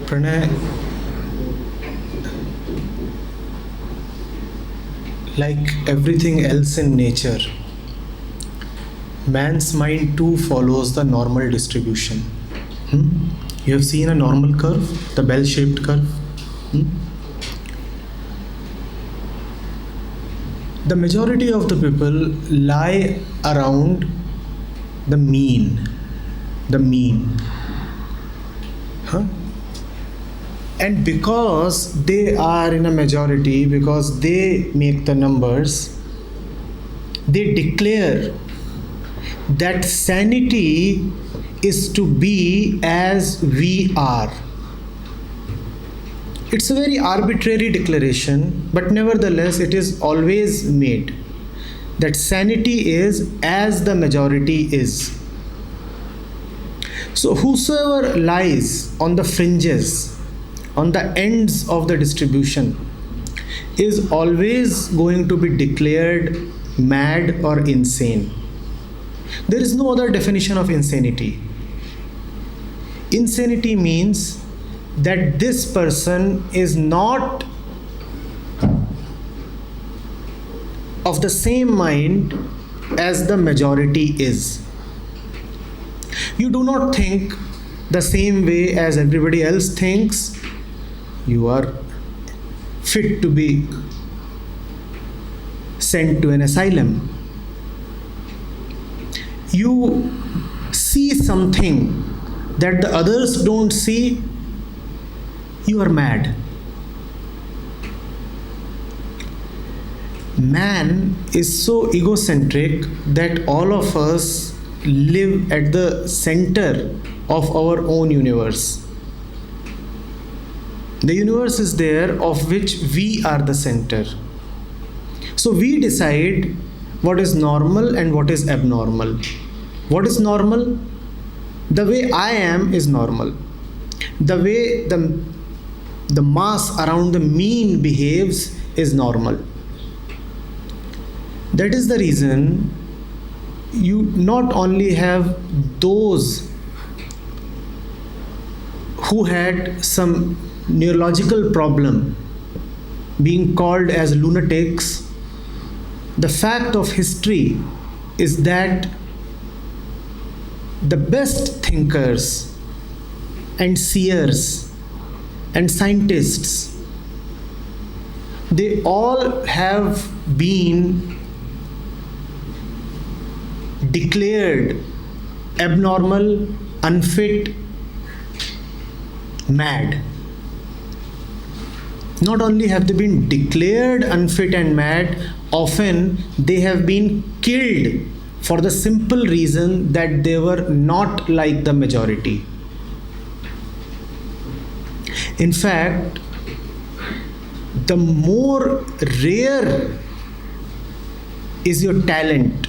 Pranay, like everything else in nature, man's mind too follows the normal distribution. You have seen a normal curve, the bell-shaped curve. Hmm? The majority of the people lie around the mean. The mean. Huh? And because they are in a majority, because they make the numbers, they declare that sanity is to be as we are. It's a very arbitrary declaration, but nevertheless it is always made that sanity is as the majority is. So whosoever lies on the fringes, on the ends of the distribution, is always going to be declared mad or insane. There is no other definition of insanity. Insanity means that this person is not of the same mind as the majority is. You do not think the same way as everybody else thinks. You are fit to be sent to an asylum. You see something that the others don't see, you are mad. Man is so egocentric that all of us live at the center of our own universe. The universe is there of which we are the center. So we decide what is normal and what is abnormal. What is normal? The way I am is normal. The way the mass around the mean behaves is normal. That is the reason you not only have those who had some neurological problem being called as lunatics. The fact of history is that the best thinkers and seers and scientists, they all have been declared abnormal, unfit, mad. Not only have they been declared unfit and mad, often they have been killed for the simple reason that they were not like the majority. In fact, the more rare is your talent,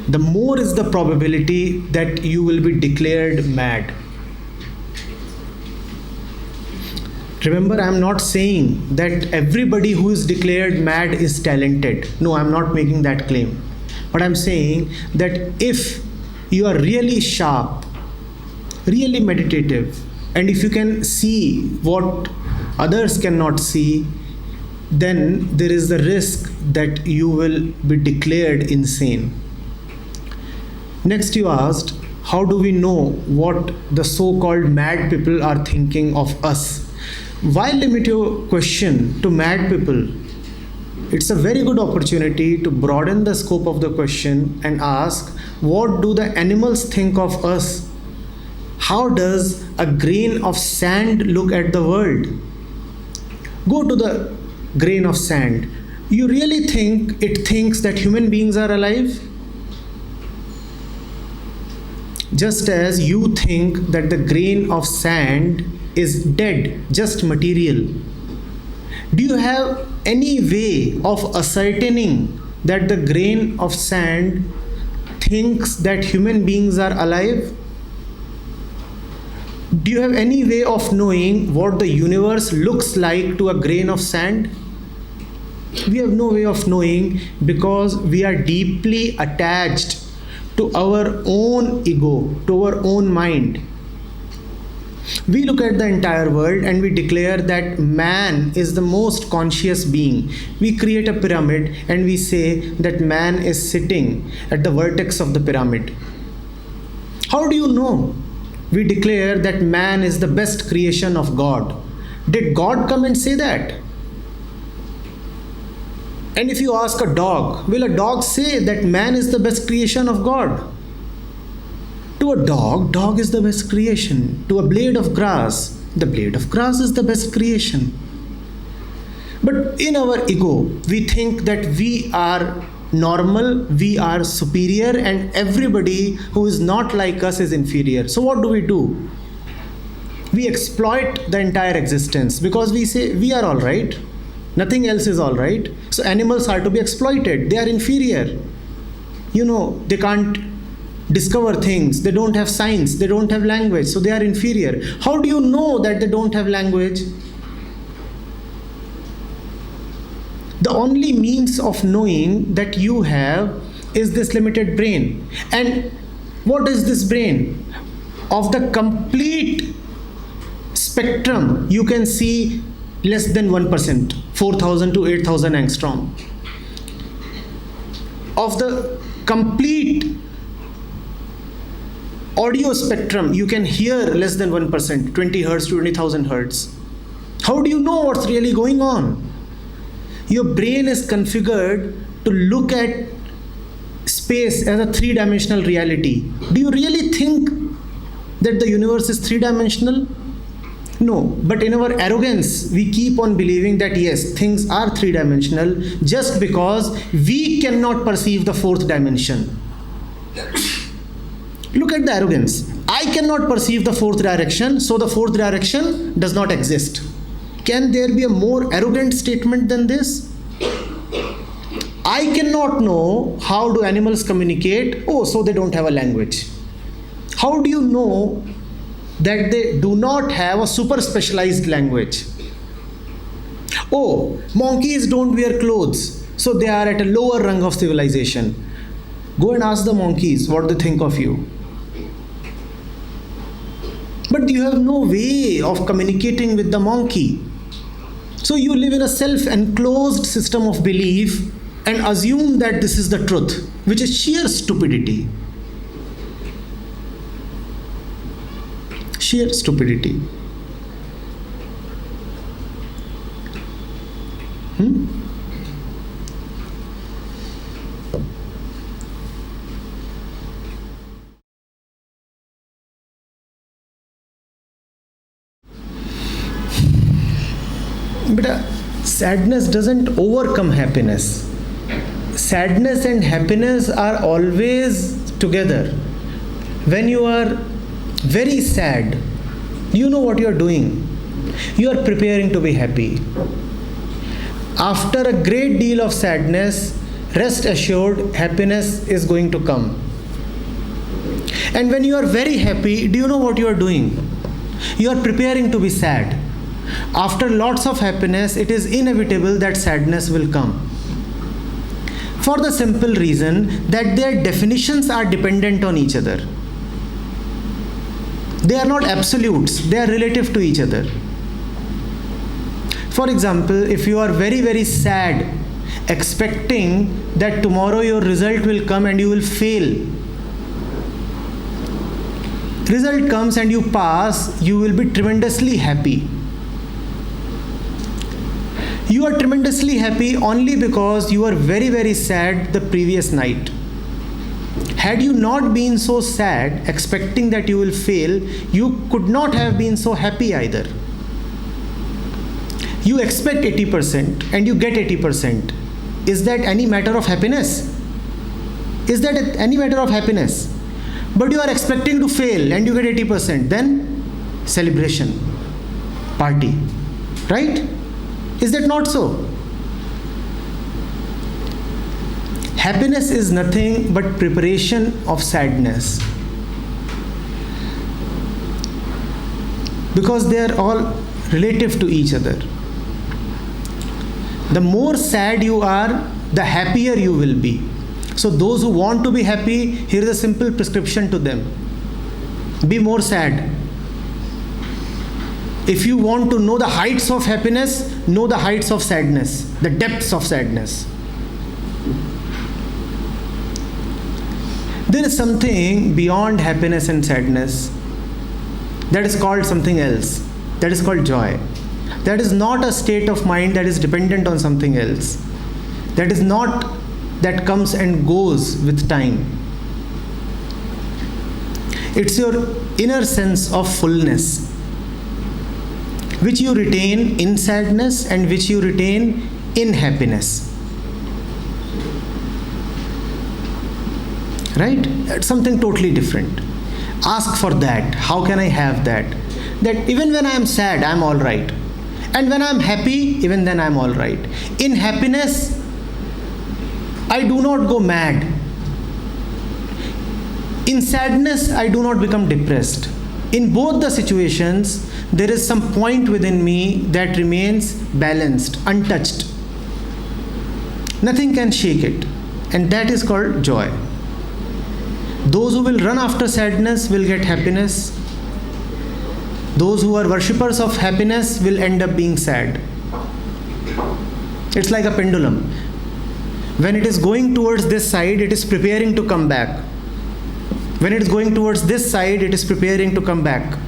the more is the probability that you will be declared mad. Remember, I am not saying that everybody who is declared mad is talented. No, I am not making that claim. But I am saying that if you are really sharp, really meditative, and if you can see what others cannot see, then there is the risk that you will be declared insane. Next, you asked, how do we know what the so-called mad people are thinking of us? Why limit your question to mad people? It's a very good opportunity to broaden the scope of the question and ask, what do the animals think of us? How does a grain of sand look at the world? Go to the grain of sand. You really think it thinks that human beings are alive? Just as you think that the grain of sand is dead, just material. Do you have any way of ascertaining that the grain of sand thinks that human beings are alive? Do you have any way of knowing what the universe looks like to a grain of sand? We have no way of knowing because we are deeply attached to our own ego, to our own mind. We look at the entire world and we declare that man is the most conscious being. We create a pyramid and we say that man is sitting at the vertex of the pyramid. How do you know? We declare that man is the best creation of God. Did God come and say that? And if you ask a dog, will a dog say that man is the best creation of God? To a dog is the best creation. To a blade of grass, the blade of grass is the best creation. But in our ego, we think that we are normal, we are superior, and everybody who is not like us is inferior. So what do? We exploit the entire existence because we say we are all right. Nothing else is all right. So animals are to be exploited. They are inferior. They can't discover things. They don't have science. They don't have language. So they are inferior. How do you know that they don't have language? The only means of knowing that you have is this limited brain. And what is this brain? Of the complete spectrum, you can see less than 1%, 4,000 to 8,000 angstrom. Of the complete audio spectrum, you can hear less than 1%, 20 hertz to 20,000 hertz. How do you know what's really going on? Your brain is configured to look at space as a three-dimensional reality. Do you really think that the universe is three-dimensional? No, but in our arrogance, we keep on believing that yes, things are three-dimensional just because we cannot perceive the fourth dimension. Look at the arrogance. I cannot perceive the fourth direction, so the fourth direction does not exist. Can there be a more arrogant statement than this? I cannot know how do animals communicate. Oh, so they don't have a language. How do you know that they do not have a super specialized language? Oh, monkeys don't wear clothes, so they are at a lower rung of civilization. Go and ask the monkeys what they think of you. But you have no way of communicating with the monkey. So you live in a self-enclosed system of belief and assume that this is the truth, which is sheer stupidity. Sheer stupidity. But sadness doesn't overcome happiness. Sadness and happiness are always together. When you are very sad, you know what you are doing. You are preparing to be happy. After a great deal of sadness, rest assured, happiness is going to come. And when you are very happy, do you know what you are doing? You are preparing to be sad. After lots of happiness, it is inevitable that sadness will come. For the simple reason that their definitions are dependent on each other. They are not absolutes, they are relative to each other. For example, if you are very, very sad, expecting that tomorrow your result will come and you will fail. Result comes and you pass, you will be tremendously happy. You are tremendously happy only because you were very, very sad the previous night. Had you not been so sad, expecting that you will fail, you could not have been so happy either. You expect 80% and you get 80%. Is that any matter of happiness? Is that any matter of happiness? But you are expecting to fail and you get 80%. Then celebration, party, right? Is that not so? Happiness is nothing but preparation of sadness. Because they are all relative to each other. The more sad you are, the happier you will be. So those who want to be happy, here is a simple prescription to them. Be more sad. If you want to know the heights of happiness, know the heights of sadness, the depths of sadness. There is something beyond happiness and sadness that is called something else. That is called joy. That is not a state of mind that is dependent on something else. That is not that comes and goes with time. It's your inner sense of fullness, which you retain in sadness and which you retain in happiness. Right? It's something totally different. Ask for that. How can I have that? That even when I am sad, I am all right. And when I am happy, even then I am all right. In happiness, I do not go mad. In sadness, I do not become depressed. In both the situations, there is some point within me that remains balanced, untouched. Nothing can shake it. And that is called joy. Those who will run after sadness will get happiness. Those who are worshippers of happiness will end up being sad. It's like a pendulum. When it is going towards this side, it is preparing to come back. When it is going towards this side, it is preparing to come back.